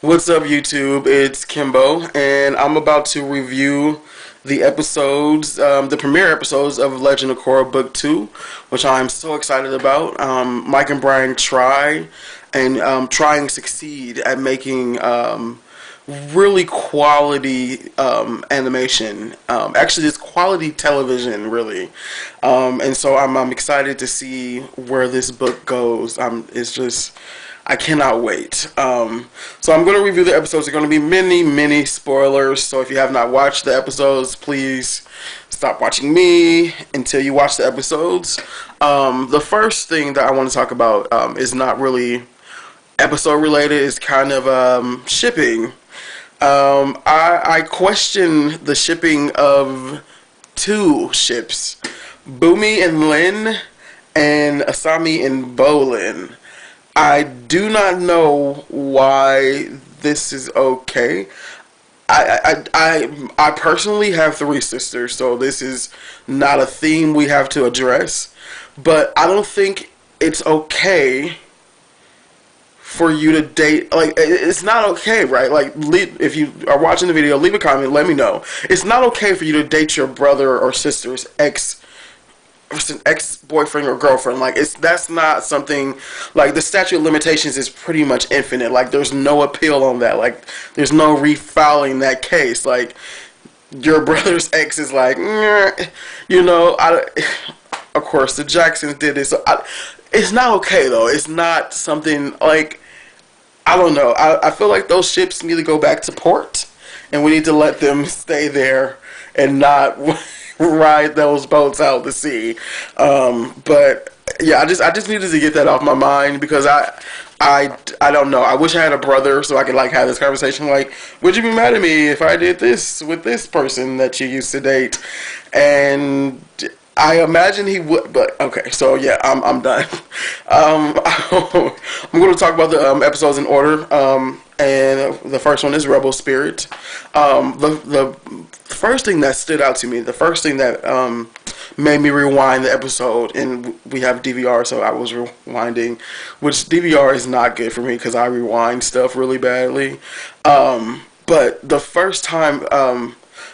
What's up, YouTube? It's Kimbo, and I'm about to review the episodes, the premiere episodes of Legend of Korra Book 2, which I'm so excited about. Mike and Brian try and succeed at making really quality animation. Actually, it's quality television, really. And so I'm excited to see where this book goes. It's just I cannot wait. So I'm going to review the episodes. There are going to be many spoilers. So if you have not watched the episodes, please stop watching me until you watch the episodes. The first thing that I want to talk about is not really episode related. It's kind of shipping. I question the shipping of two ships, Boomy and Lin, and Asami and Bolin. I do not know why this is okay. I personally have three sisters, so this is not a theme we have to address. But I don't think it's okay for you to date. Like, it's not okay, right? Like, if you are watching the video, leave a comment, let me know. It's not okay for you to date your brother or sister's ex-boyfriend or girlfriend. Like, that's not something. Like, the statute of limitations is pretty much infinite. Like, there's no appeal on that. Like, there's no refiling that case. Like, your brother's ex is like, of course the Jacksons did it, so it's not okay though. It's not something like, I don't know. I feel like those ships need to go back to port, and we need to let them stay there and not ride those boats out to sea. But yeah, I just needed to get that off my mind because I don't know. I wish I had a brother so I could like have this conversation. Like, would you be mad at me if I did this with this person that you used to date? And I imagine he would, but okay. So yeah, I'm done. I'm going to talk about the episodes in order. And the first one is Rebel Spirit. The first thing that stood out to me, the first thing that made me rewind the episode, and we have DVR, so I was rewinding, which DVR is not good for me because I rewind stuff really badly. But the first time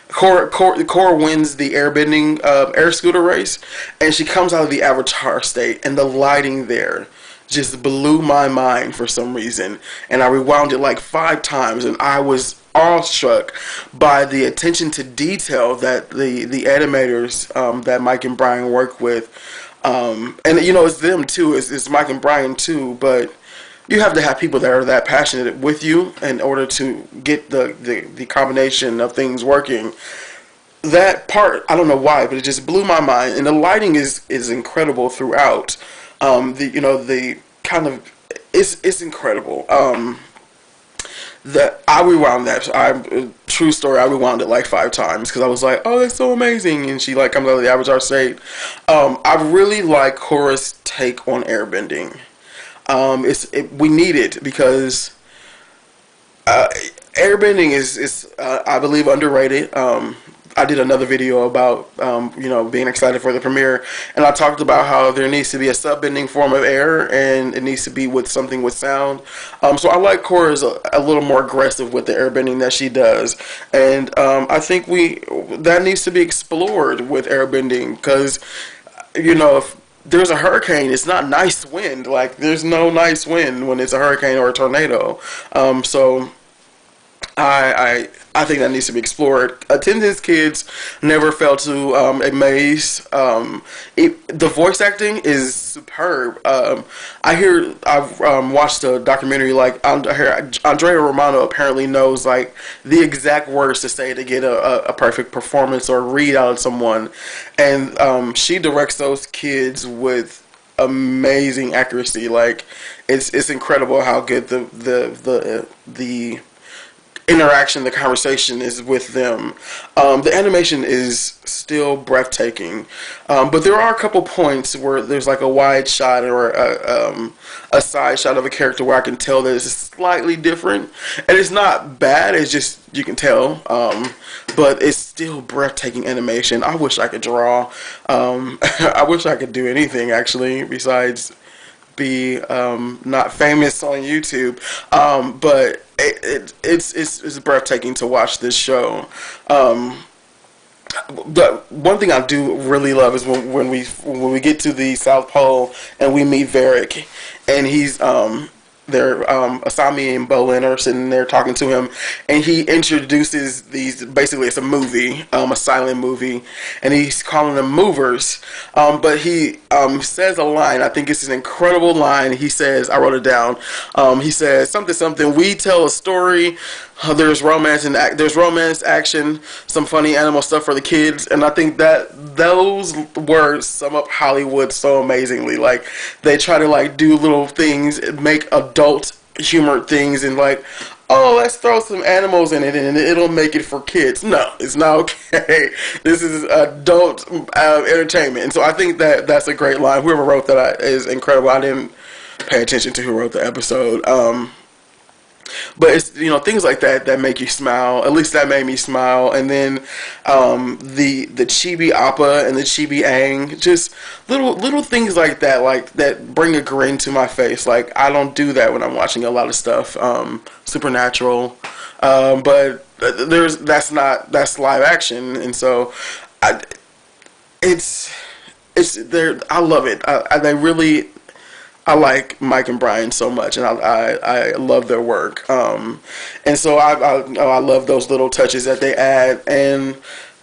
Korra wins the airbending air scooter race, and she comes out of the Avatar state, and the lighting there just blew my mind for some reason, and I rewound it like 5 times, and I was awestruck by the attention to detail that the animators that Mike and Brian work with, and it's them too, it's Mike and Brian too, but you have to have people that are that passionate with you in order to get the combination of things working. That part, I don't know why, but it just blew my mind, and the lighting is incredible throughout. The kind of it's incredible. That I rewound that. True story. I rewound it like 5 times because I was like, "Oh, that's so amazing!" And she like comes out of the Avatar state. I really like Korra's take on airbending. We need it because airbending is I believe underrated. I did another video about being excited for the premiere, and I talked about how there needs to be a subbending form of air, and it needs to be with something with sound. So I like Korra's a little more aggressive with the airbending that she does, and I think that needs to be explored with airbending because if there's a hurricane, it's not nice wind. Like, there's no nice wind when it's a hurricane or a tornado. So I think that needs to be explored. Attendance kids never fail to amaze. The voice acting is superb. I've watched a documentary, like Andrea Romano apparently knows like the exact words to say to get a perfect performance or read out of someone, and she directs those kids with amazing accuracy. Like, it's incredible how good the interaction, the conversation is with them. The animation is still breathtaking, but there are a couple points where there's like a wide shot or a side shot of a character where I can tell that it's slightly different, and it's not bad. It's just you can tell, but it's still breathtaking animation. I wish I could draw. I wish I could do anything actually besides be not famous on YouTube, but it's breathtaking to watch this show. The one thing I do really love is when we get to the South Pole and we meet Varric, and he's Asami and Bolin are sitting there talking to him, and he introduces these. Basically, it's a movie, a silent movie, and he's calling them movers. But he says a line. I think it's an incredible line. He says, I wrote it down. He says something. We tell a story. There's romance and there's romance, action, some funny animal stuff for the kids, and I think that those words sum up Hollywood so amazingly. Like, they try to like do little things, make adult humor things, and like, oh, let's throw some animals in it and it'll make it for kids. No, it's not okay. This is adult entertainment, and so I think that's a great line. Whoever wrote that is incredible. I didn't pay attention to who wrote the episode. But it's, things like that make you smile. At least that made me smile. And then the Chibi Appa and the Chibi Aang, just little things like that bring a grin to my face. Like, I don't do that when I'm watching a lot of stuff supernatural. But that's live action, and so it's there. I love it. I like Mike and Brian so much, and I love their work. And so I love those little touches that they add. And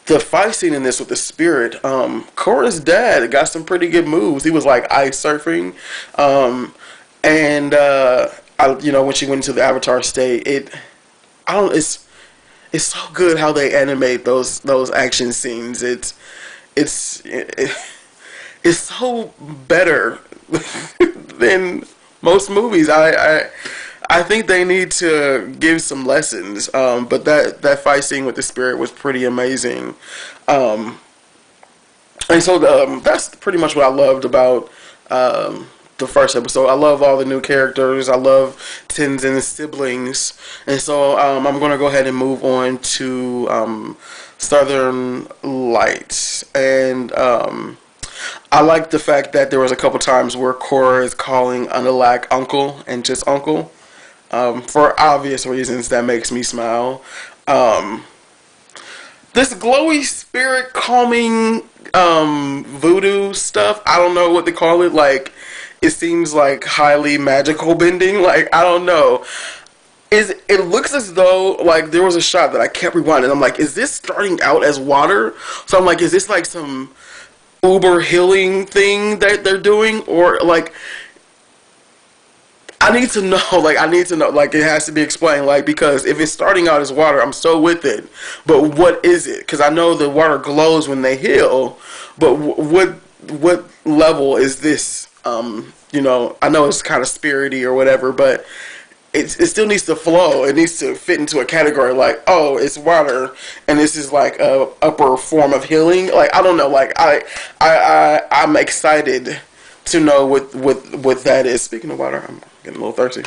the fight scene in this with the spirit, Korra's dad got some pretty good moves. He was like ice surfing. When she went into the Avatar state, it's so good how they animate those action scenes. It's so better than most movies. I think they need to give some lessons. But that fight scene with the spirit was pretty amazing. And so that's pretty much what I loved about the first episode. I love all the new characters. I love Tenzin's siblings. And so I'm going to go ahead and move on to Southern Lights. And I like the fact that there was a couple times where Korra is calling Unalaq uncle and just uncle. For obvious reasons, that makes me smile. This glowy spirit calming voodoo stuff, I don't know what to call it. Like, it seems like highly magical bending. Like, I don't know. It looks as though, like, there was a shot that I kept rewinding. I'm like, is this starting out as water? So I'm like, is this like some uber healing thing that they're doing? Or like, I need to know, like, it has to be explained, like, because if it's starting out as water, I'm so with it, but what is it? Because I know the water glows when they heal, but what level is this? I know it's kind of spirity or whatever, but it still needs to flow. It needs to fit into a category, like, oh, it's water, and this is like a upper form of healing. Like, I don't know. Like, I'm excited to know what that is. Speaking of water, I'm getting a little thirsty.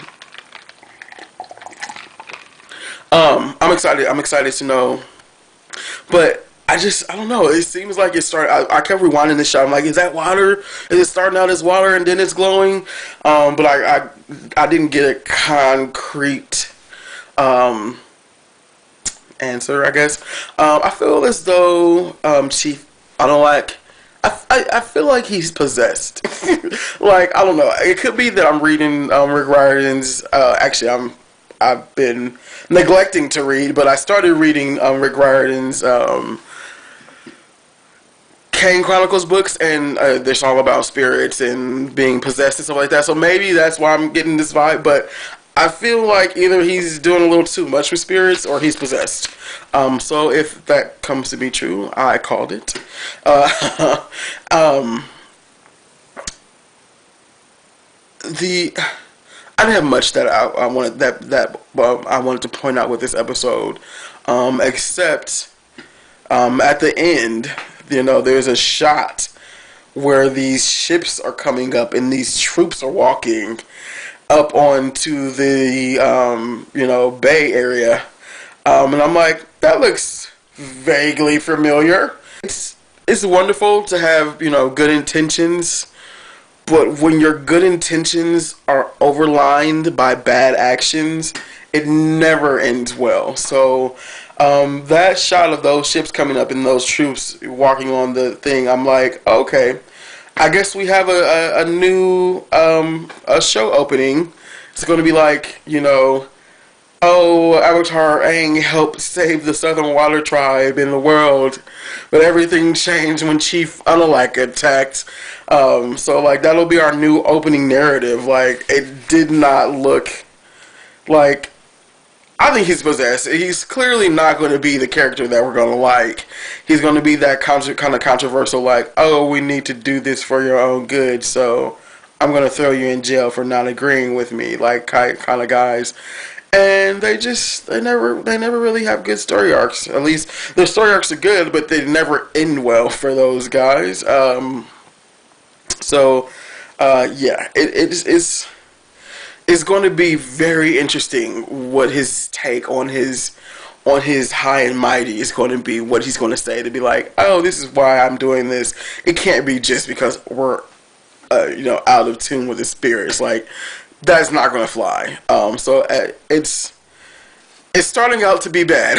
I'm excited to know, but I don't know. It seems like it started. I kept rewinding this shot. I'm like, is that water? Is it starting out as water and then it's glowing? But I didn't get a concrete answer, I guess. I feel as though Chief Unalaq, I feel like he's possessed. Like, I don't know. It could be that I'm reading Rick Riordan's. Actually, I've been neglecting to read, but I started reading Rick Riordan's Kane Chronicles books, and they're all about spirits and being possessed and stuff like that. So maybe that's why I'm getting this vibe. But I feel like either he's doing a little too much with spirits or he's possessed. So if that comes to be true, I called it. I didn't have much that I wanted to point out with this episode, except at the end, there's a shot where these ships are coming up and these troops are walking up onto the bay area, and I'm like, that looks vaguely familiar. It's wonderful to have good intentions. But when your good intentions are overlined by bad actions, it never ends well. So that shot of those ships coming up and those troops walking on the thing, I'm like, okay, I guess we have a new a show opening. It's going to be like, oh, Avatar Aang helped save the Southern Water Tribe in the world, but everything changed when Chief Unalaq attacked. So like that'll be our new opening narrative. Like it did not look like. I think he's possessed. He's clearly not going to be the character that we're going to like. He's going to be that kind of controversial, like, oh, we need to do this for your own good, so I'm going to throw you in jail for not agreeing with me, like kind of guys. And they never really have good story arcs. At least their story arcs are good, but they never end well for those guys. Yeah, it's going to be very interesting what his take on his high and mighty is going to be. What he's going to say to be like, oh, this is why I'm doing this. It can't be just because we're out of tune with the spirits. Like that's not going to fly. It's starting out to be bad.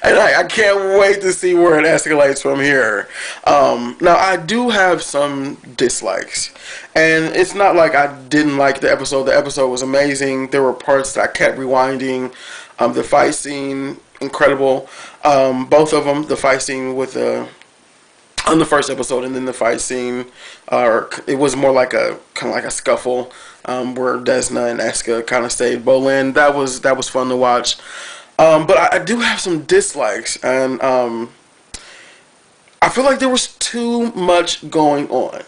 And I can't wait to see where it escalates from here. Now, I do have some dislikes. And it's not like I didn't like the episode. The episode was amazing. There were parts that I kept rewinding. The fight scene, incredible. Both of them, the fight scene with on the first episode, and then the fight scene, it was more like a kind of like a scuffle, where Desna and Eska kind of stayed bowling. That was fun to watch. But I do have some dislikes, and I feel like there was too much going on.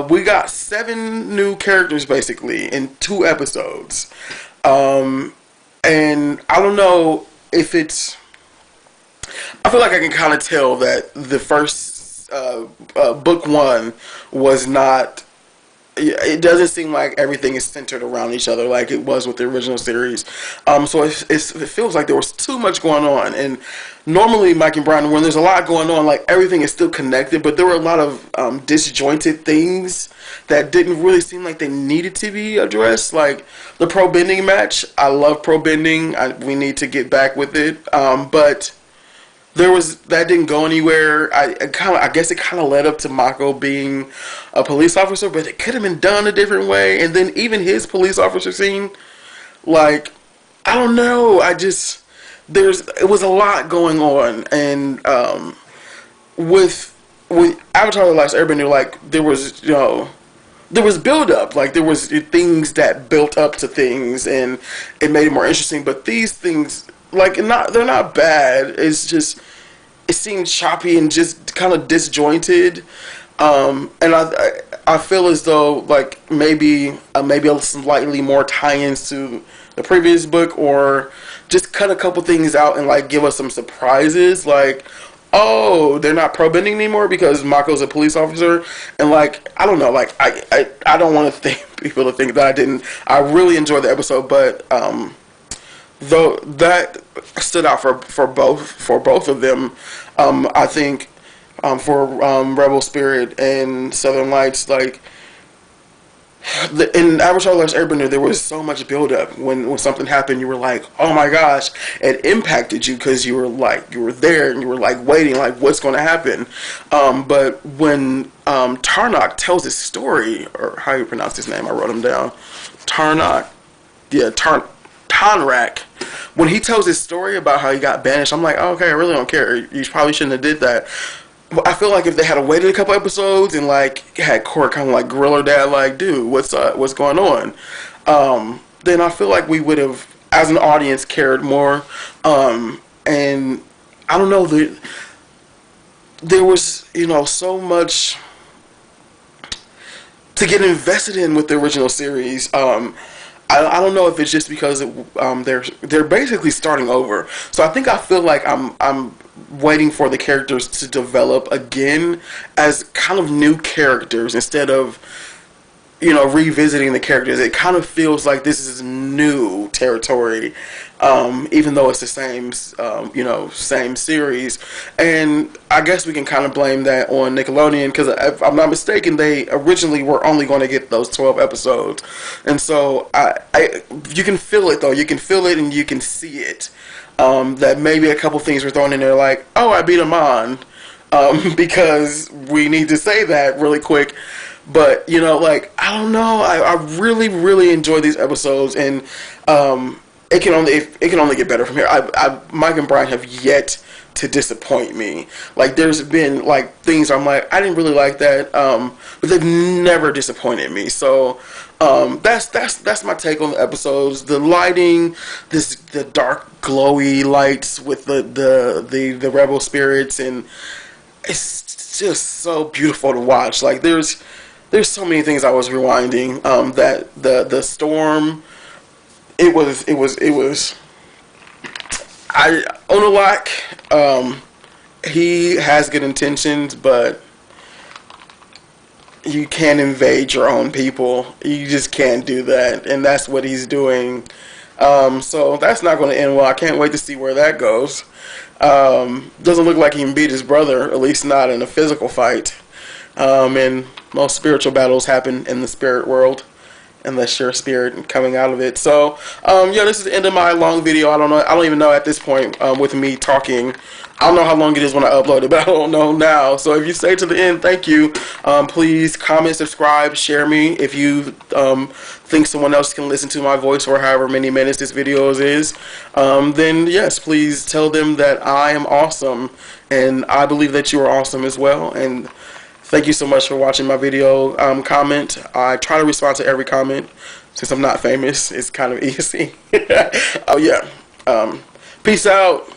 We got 7 new characters basically in 2 episodes, and I don't know if it's. I feel like I can kind of tell that the first book 1 was not. It doesn't seem like everything is centered around each other like it was with the original series. So it feels like there was too much going on. And normally, Mike and Brian, when there's a lot going on, like everything is still connected, but there were a lot of disjointed things that didn't really seem like they needed to be addressed. Like the pro bending match, I love pro bending. We need to get back with it, but. That didn't go anywhere. I guess it kind of led up to Mako being a police officer, but it could have been done a different way. And then even his police officer scene, like, I don't know. It was a lot going on, and with Avatar: The Last Airbender, like there was build up, like there was things that built up to things, and it made it more interesting. But these things. Like they're not bad. It's just it seemed choppy and just kind of disjointed. And I feel as though like maybe slightly more tie-ins to the previous book, or just cut a couple things out and like give us some surprises. Like, oh, they're not pro bending anymore because Mako's a police officer, and like I don't know. Like I don't want to people to think that I didn't. I really enjoyed the episode, but though that stood out for both of them, I think for Rebel Spirit and Southern Lights, like in Avatar: The Last Airbender, there was so much build up. When something happened, you were like, "Oh my gosh!" It impacted you because you were there and you were like waiting, like what's going to happen. But when Tarnak tells his story, or how you pronounce his name, I wrote him down. Tarnak, yeah, Tonrak. When he tells his story about how he got banished, I'm like, oh, okay, I really don't care. You probably shouldn't have did that. But I feel like if they had waited a couple episodes and like had Court kind of like grill her dad, like, dude, what's going on? Then I feel like we would have, as an audience, cared more. And I don't know, there was so much to get invested in with the original series. I don't know if it's just because they're basically starting over. So I feel like I'm waiting for the characters to develop again as kind of new characters instead of revisiting the characters, it kind of feels like this is new territory, even though it's the same, same series. And I guess we can kind of blame that on Nickelodeon, because if I'm not mistaken, they originally were only going to get those 12 episodes. And so you can feel it, though. You can feel it and you can see it. That maybe a couple things were thrown in there like, oh, I beat him on, because we need to say that really quick. But, I don't know. I really, really enjoy these episodes, and it can only get better from here. Mike and Brian have yet to disappoint me. Like, there's been, things I'm like, I didn't really like that, but they've never disappointed me. So, that's my take on the episodes. The lighting, the dark, glowy lights with the rebel spirits, and it's just so beautiful to watch. Like, there's so many things I was rewinding. That the storm, it was Unalaq, he has good intentions, but you can't invade your own people. You just can't do that, and that's what he's doing. So that's not going to end well. I can't wait to see where that goes. Doesn't look like he can beat his brother, at least not in a physical fight. And most spiritual battles happen in the spirit world, unless you're a spirit coming out of it. So, this is the end of my long video. I don't even know at this point, with me talking. I don't know how long it is when I upload it, but I don't know now. So if you stay to the end, thank you. Please comment, subscribe, share me. If you think someone else can listen to my voice for however many minutes this video is, then yes, please tell them that I am awesome, and I believe that you are awesome as well. And thank you so much for watching my video. Comment. I try to respond to every comment. Since I'm not famous, it's kind of easy. Oh yeah. Peace out.